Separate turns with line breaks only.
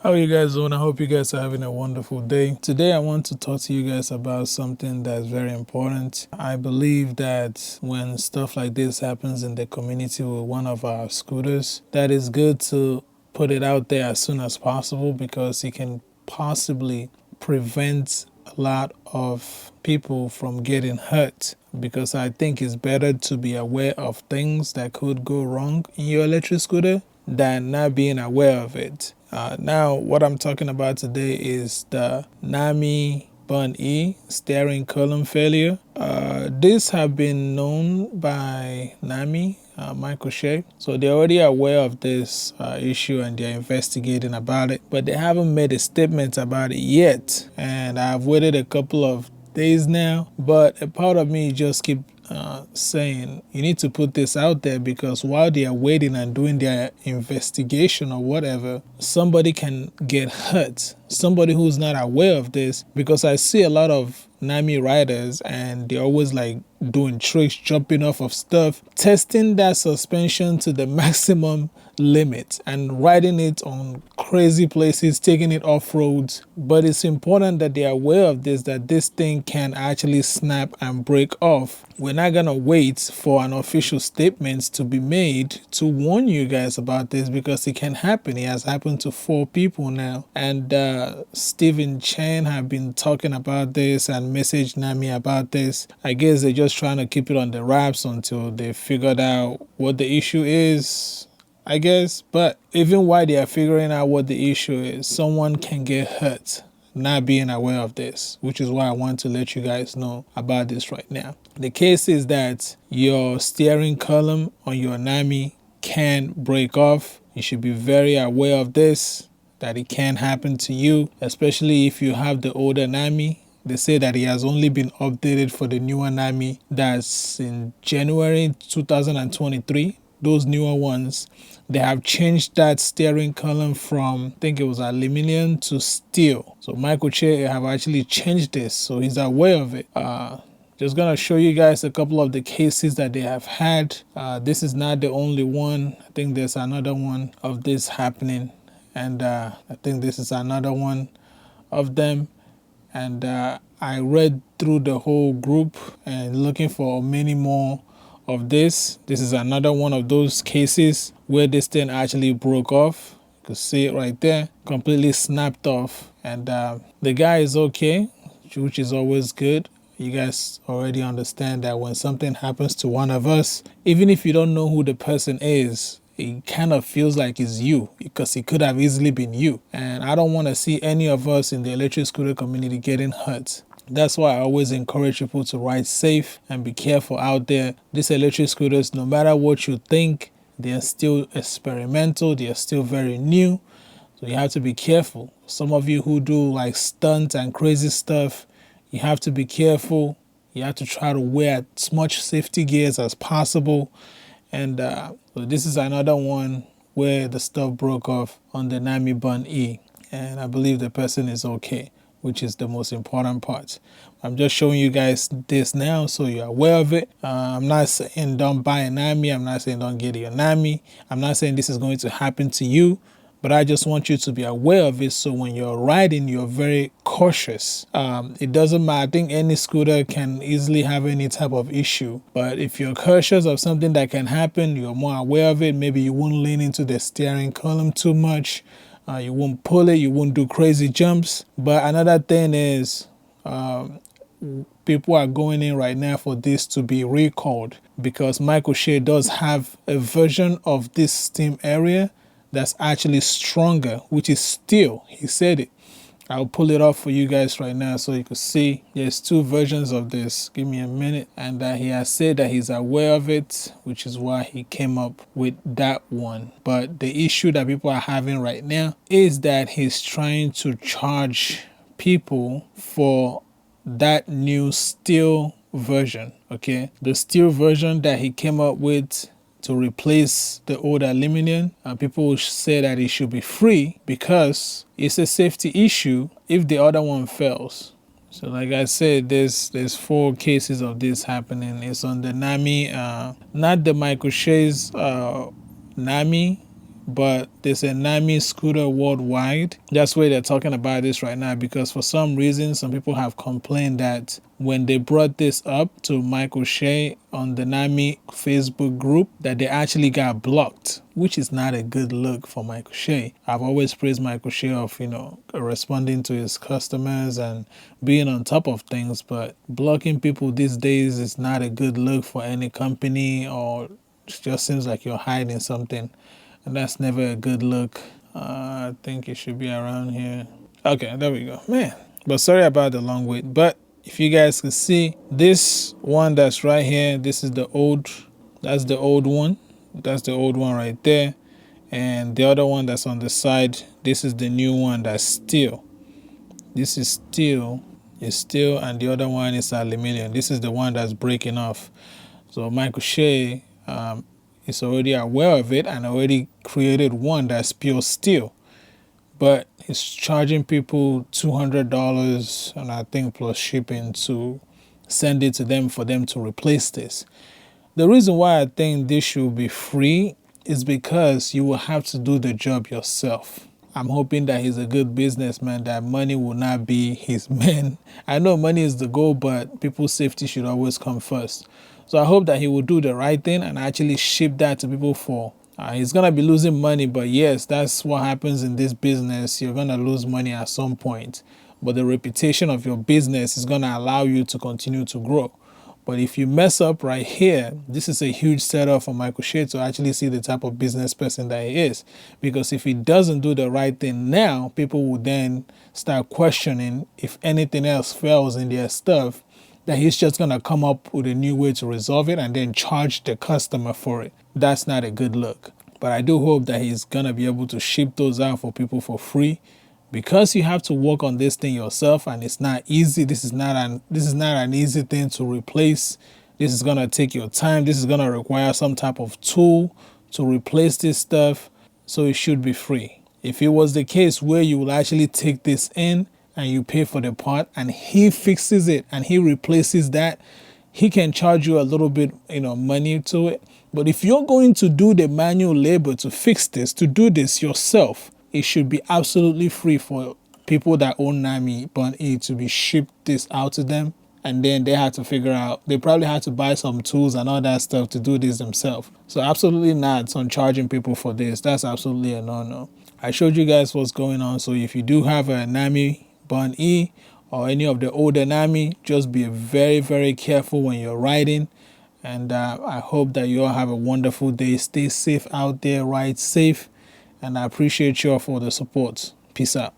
How are you guys doing? I hope you guys are having a wonderful day. Today I want to talk to you guys about something that's very important. I believe that when stuff like this happens in the community with one of our scooters, that is good to put it out there as soon as possible because it can possibly prevent a lot of people from getting hurt, because I think it's better to be aware of things that could go wrong in your electric scooter than not being aware of it. Now, what I'm talking about today is the NAMI Burn E steering column failure. This have been known by NAMI, Michael Shea. So they're already aware of this issue and they're investigating about it, but they haven't made a statement about it yet. And I've waited a couple of days now, but a part of me just keep saying you need to put this out there, because while they are waiting and doing their investigation or whatever, somebody can get hurt, somebody who's not aware of this. Because I see a lot of NAMI riders and they're always like doing tricks, jumping off of stuff, testing that suspension to the maximum limit and riding it on crazy places, taking it off roads. But it's important that they're aware of this, that this thing can actually snap and break off. We're not gonna wait for an official statement to be made to warn you guys about this, because it can happen. It has happened to 4 people now, and Stephen Chen have been talking about this and messaged NAMI about this. I guess they're just trying to keep it on the wraps until they figured out what the issue is, I guess. But even while they are figuring out what the issue is, someone can get hurt not being aware of this, which is why I want to let you guys know about this right now. The case is that your steering column on your NAMI can break off. You should be very aware of this, that it can happen to you, especially if you have the older NAMI. They say that it has only been updated for the newer NAMI that's in January 2023. Those newer ones, they have changed that steering column from, I think it was aluminum to steel. So Michael Che have actually changed this, so he's aware of it. Just gonna show you guys a couple of the cases that they have had. This is not the only one. I think there's another one of this happening, and I think this is another one of them. And I read through the whole group and looking for many more of this. This is another one of those cases where this thing actually broke off. You can see it right there, completely snapped off. And the guy is okay, which is always good. You guys already understand that when something happens to one of us, even if you don't know who the person is, it kind of feels like it's you, because it could have easily been you. And I don't want to see any of us in the electric scooter community getting hurt. That's why I always encourage people to ride safe and be careful out there. These electric scooters, no matter what you think, they are still experimental. They are still very new. So you have to be careful. Some of you who do like stunts and crazy stuff, you have to be careful. You have to try to wear as much safety gears as possible. And so this is another one where the stuff broke off on the NAMI Burn E. And I believe the person is okay, which is the most important part. I'm just showing you guys this now so you're aware of it. I'm not saying don't buy a NAMI. I'm not saying don't get your NAMI. I'm not saying this is going to happen to you, but I just want you to be aware of it, so when you're riding, you're very cautious. It doesn't matter. I think any scooter can easily have any type of issue, but if you're cautious of something that can happen, you're more aware of it. Maybe you won't lean into the steering column too much. You won't pull it. You won't do crazy jumps. But another thing is, people are going in right now for this to be recalled, because Michael Shea does have a version of this steam area that's actually stronger, which is steel. He said it. I'll pull it off for you guys right now so you can see. There's 2 versions of this. Give me a minute. And he has said that he's aware of it, which is why he came up with that one. But the issue that people are having right now is that he's trying to charge people for that new steel version. Okay, the steel version that he came up with to replace the old aluminum, people will say that it should be free because it's a safety issue if the other one fails. So like I said, there's 4 cases of this happening. It's on the NAMI, not the Michael Shea's NAMI, but there's a NAMI scooter worldwide. That's where they're talking about this right now, because for some reason, some people have complained that when they brought this up to Michael Shea on the NAMI Facebook group, that they actually got blocked, which is not a good look for Michael Shea. I've always praised Michael Shea of, responding to his customers and being on top of things, but blocking people these days is not a good look for any company, or it just seems like you're hiding something, and that's never a good look. I think it should be around here. Okay, there we go. Man, but sorry about the long wait. But if you guys can see, this one that's right here, this is the old, that's the old one. That's the old one right there. And the other one that's on the side, this is the new one that's steel. This is steel, and the other one is aluminum. This is the one that's breaking off. So Michael Shea is already aware of it and already created one that's pure steel. But he's charging people $200, and I think plus shipping, to send it to them for them to replace this. The reason why I think this should be free is because you will have to do the job yourself. I'm hoping that he's a good businessman, that money will not be his man. I know money is the goal, but people's safety should always come first. So I hope that he will do the right thing and actually ship that to people for. He's going to be losing money, but yes, that's what happens in this business. You're going to lose money at some point, but the reputation of your business is going to allow you to continue to grow. But if you mess up right here, this is a huge setup for Michael Shea to actually see the type of business person that he is. Because if he doesn't do the right thing now, people will then start questioning if anything else fails in their stuff, that he's just going to come up with a new way to resolve it and then charge the customer for it. That's not a good look. But I do hope that he's going to be able to ship those out for people for free, because you have to work on this thing yourself, and it's not easy. This is not an easy thing to replace. This is going to take your time. This is going to require some type of tool to replace this stuff. So it should be free. If it was the case where you will actually take this in and you pay for the part and he fixes it and he replaces that, he can charge you a little bit, money to it. But if you're going to do the manual labor to fix this, to do this yourself, it should be absolutely free for people that own NAMI Burn E to be shipped this out to them. And then they had to figure out, they probably had to buy some tools and all that stuff to do this themselves. So absolutely not on charging people for this. That's absolutely a no-no. I showed you guys what's going on. So if you do have a NAMI Burn E or any of the older NAMI, just be very, very careful when you're riding. And I hope that you all have a wonderful day. Stay safe out there, ride safe. And I appreciate you all for the support. Peace out.